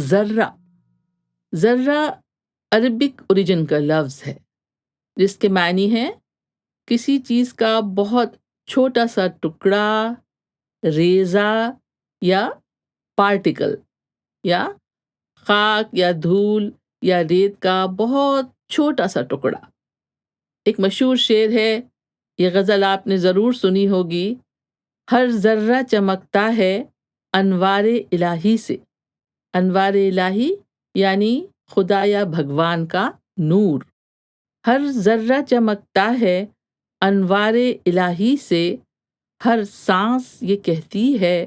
ذرہ ذرہ Arabic origin کا لفظ ہے جس کے معنی ہے کسی چیز کا بہت چھوٹا سا ٹکڑا، ریزہ یا پارٹیکل، یا خاک یا دھول یا ریت کا بہت چھوٹا سا ٹکڑا۔ ایک مشہور شعر ہے، یہ غزل آپ نے ضرور سنی ہوگی، ہر ذرہ چمکتا ہے انوار الہی سے۔ انوار الہی یعنی خدا یا بھگوان کا نور۔ ہر ذرہ چمکتا ہے انوار الہی سے، ہر سانس یہ کہتی ہے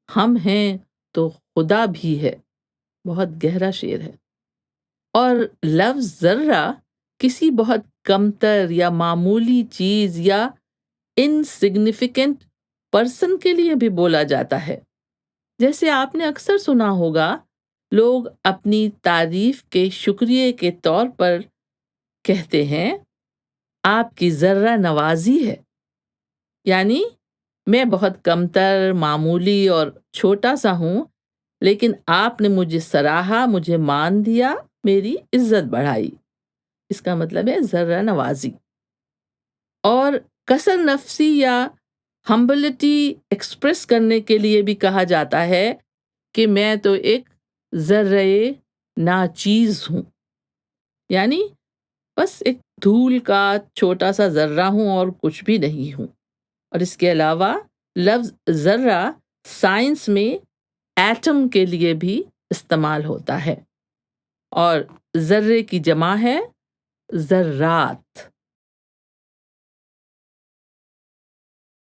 ہم ہیں تو خدا بھی ہے۔ بہت گہرا شعر ہے۔ اور لفظ ذرہ کسی بہت کمتر یا معمولی چیز یا انسگنیفیکنٹ پرسن کے لیے بھی بولا جاتا ہے۔ جیسے آپ نے اکثر سنا ہوگا، لوگ اپنی تعریف کے شکریہ کے طور پر کہتے ہیں آپ کی ذرہ نوازی ہے، یعنی میں بہت کمتر، معمولی اور چھوٹا سا ہوں، لیکن آپ نے مجھے سراہا، مجھے مان دیا، میری عزت بڑھائی۔ اس کا مطلب ہے ذرہ نوازی۔ اور کسر نفسی یا ہمبلٹی ایکسپریس کرنے کے لیے بھی کہا جاتا ہے کہ میں تو ایک ذرہ ناچیز ہوں، یعنی بس ایک دھول کا چھوٹا سا ذرہ ہوں اور کچھ بھی نہیں ہوں۔ اور اس کے علاوہ لفظ ذرہ سائنس میں ایٹم کے لیے بھی استعمال ہوتا ہے، اور ذرے کی جمع ہے ذرات۔